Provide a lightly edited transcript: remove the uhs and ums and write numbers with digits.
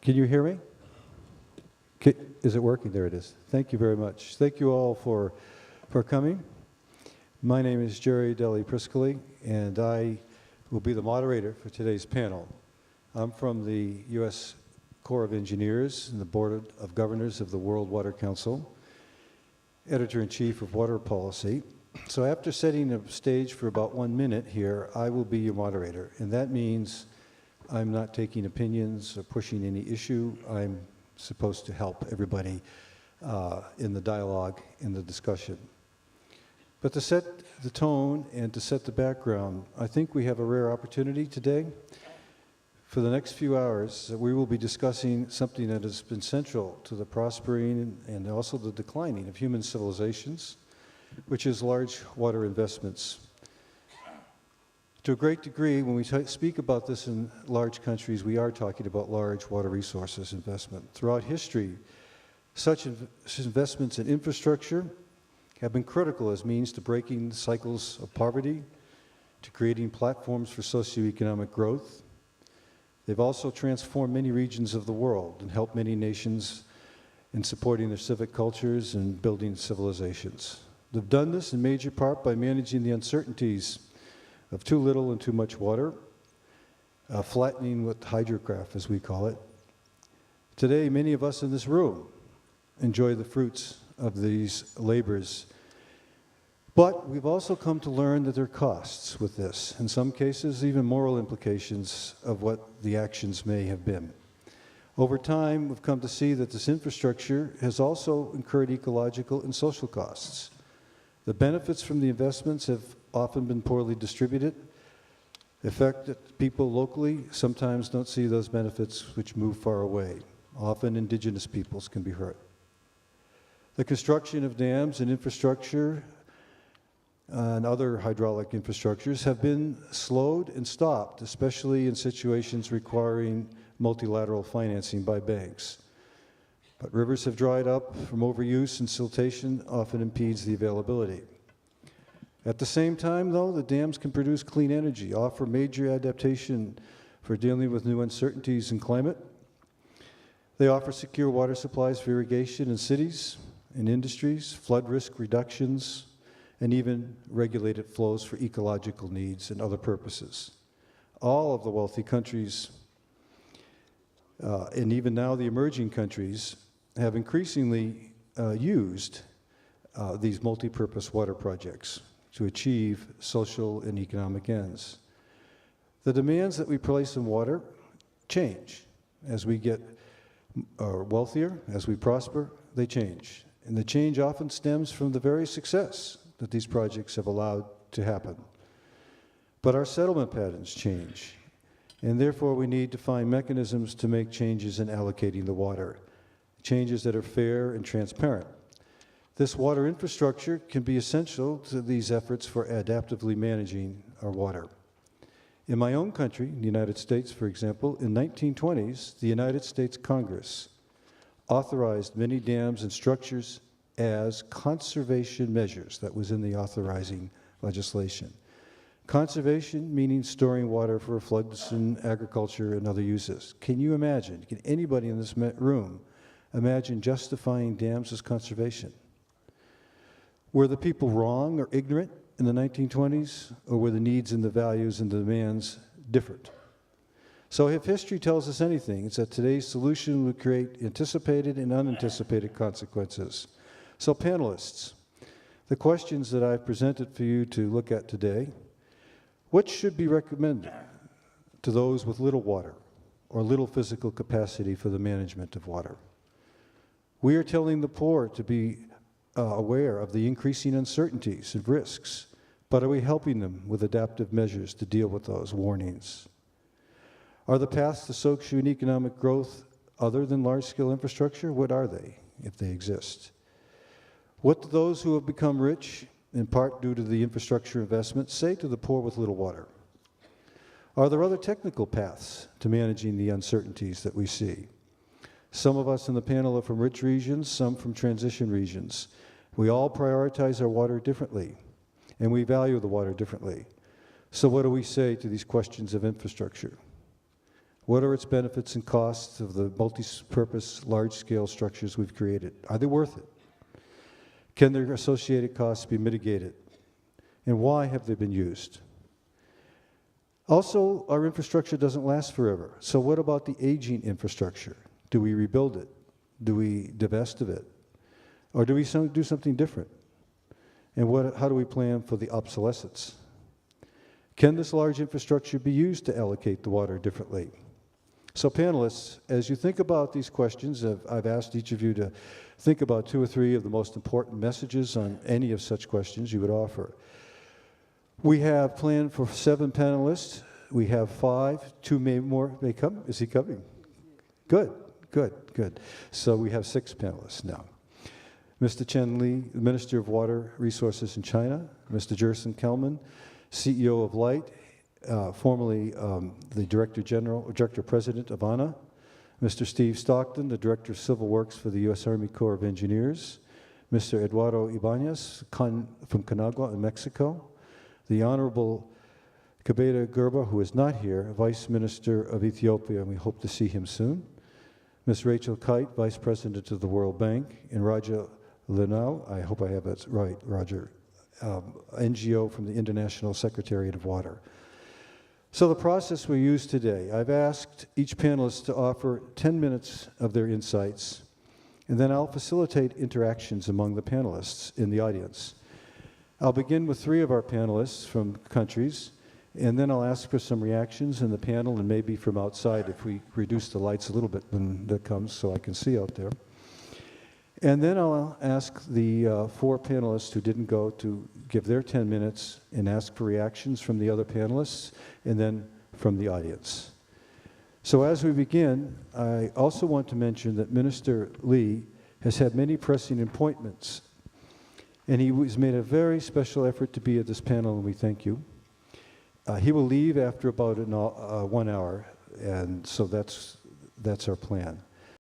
Can you hear me? Is it working? There it is. Thank you very much. Thank you all for coming. My name is Jérôme Delli Priscoli, and I will be the moderator for today's panel. I'm from the U.S. Corps of Engineers and the Board of Governors of the World Water Council, Editor-in-Chief of Water Policy. So after setting the stage for about 1 minute here, I will be your moderator, and that means I'm not taking opinions or pushing any issue. I'm supposed to help everybody in the dialogue, in the discussion. But to set the tone and to set the background, I think we have a rare opportunity today. For the next few hours, we will be discussing something that has been central to the prospering and also the declining of human civilizations, which is large water investments. To a great degree, when we speak about this in large countries, we are talking about large water resources investment. Throughout history, such investments in infrastructure have been critical as means to breaking cycles of poverty, to creating platforms for socio-economic growth. They've also transformed many regions of the world and helped many nations in supporting their civic cultures and building civilizations. They've done this in major part by managing the uncertainties of too little and too much water, flattening with hydrograph, as we call it. Today, many of us in this room enjoy the fruits of these labors. But we've also come to learn that there are costs with this, in some cases even moral implications of what the actions may have been. Over time, we've come to see that this infrastructure has also incurred ecological and social costs. The benefits from the investments have often been poorly distributed. The effect that people locally sometimes don't see those benefits which move far away. Often indigenous peoples can be hurt. The construction of dams and infrastructure and other hydraulic infrastructures have been slowed and stopped, especially in situations requiring multilateral financing by banks. But rivers have dried up from overuse, and siltation often impedes the availability. At the same time, though, the dams can produce clean energy, offer major adaptation for dealing with new uncertainties in climate. They offer secure water supplies for irrigation in cities and industries, flood risk reductions, and even regulated flows for ecological needs and other purposes. All of the wealthy countries, and even now the emerging countries, have increasingly used these multi-purpose water projects to achieve social and economic ends. The demands that we place on water change. As we get wealthier, as we prosper, they change. And the change often stems from the very success that these projects have allowed to happen. But our settlement patterns change, and therefore we need to find mechanisms to make changes in allocating the water, changes that are fair and transparent. This water infrastructure can be essential to these efforts for adaptively managing our water. In my own country, the United States, for example, in the 1920s, the United States Congress authorized many dams and structures as conservation measures. That was in the authorizing legislation. Conservation meaning storing water for floods and agriculture and other uses. Can you imagine, can anybody in this room imagine justifying dams as conservation? Were the people wrong or ignorant in the 1920s, or were the needs and the values and the demands different? So if history tells us anything, it's that today's solution would create anticipated and unanticipated consequences. So panelists, the questions that I've presented for you to look at today: what should be recommended to those with little water or little physical capacity for the management of water? We are telling the poor to be aware of the increasing uncertainties and risks, but are we helping them with adaptive measures to deal with those warnings? Are the paths to social and economic growth other than large-scale infrastructure? What are they, if they exist? What do those who have become rich, in part due to the infrastructure investment, say to the poor with little water? Are there other technical paths to managing the uncertainties that we see? Some of us in the panel are from rich regions, some from transition regions. We all prioritize our water differently, and we value the water differently. So what do we say to these questions of infrastructure? What are its benefits and costs of the multi-purpose, large-scale structures we've created? Are they worth it? Can their associated costs be mitigated? And why have they been used? Also, our infrastructure doesn't last forever. So what about the aging infrastructure? Do we rebuild it? Do we divest of it? Or do we do something different? And how do we plan for the obsolescence? Can this large infrastructure be used to allocate the water differently? So panelists, as you think about these questions, I've asked each of you to think about 2 or 3 of the most important messages on any of such questions you would offer. We have planned for 7 panelists. We have 5, 2 more may come. Is he coming? Good, good, good. So we have 6 panelists now. Mr. Chen Li, Minister of Water Resources in China. Mr. Jerson Kelman, CEO of Light, formerly the Director President of ANA. Mr. Steve Stockton, the Director of Civil Works for the U.S. Army Corps of Engineers. Mr. Eduardo Ibanez from Conagua in Mexico. The Honorable Kabeda Gerba, who is not here, Vice Minister of Ethiopia, and we hope to see him soon. Ms. Rachel Kite, Vice President of the World Bank, and Raja Linau, I hope I have that right, Roger, NGO from the International Secretariat of Water. So the process we use today, I've asked each panelist to offer 10 minutes of their insights, and then I'll facilitate interactions among the panelists in the audience. I'll begin with 3 of our panelists from countries, and then I'll ask for some reactions in the panel and maybe from outside if we reduce the lights a little bit when that comes so I can see out there. And then I'll ask the 4 panelists who didn't go to give their 10 minutes and ask for reactions from the other panelists and then from the audience. So as we begin, I also want to mention that Minister Li has had many pressing appointments, and he has made a very special effort to be at this panel, and we thank you. He will leave after about 1 hour, and so that's our plan.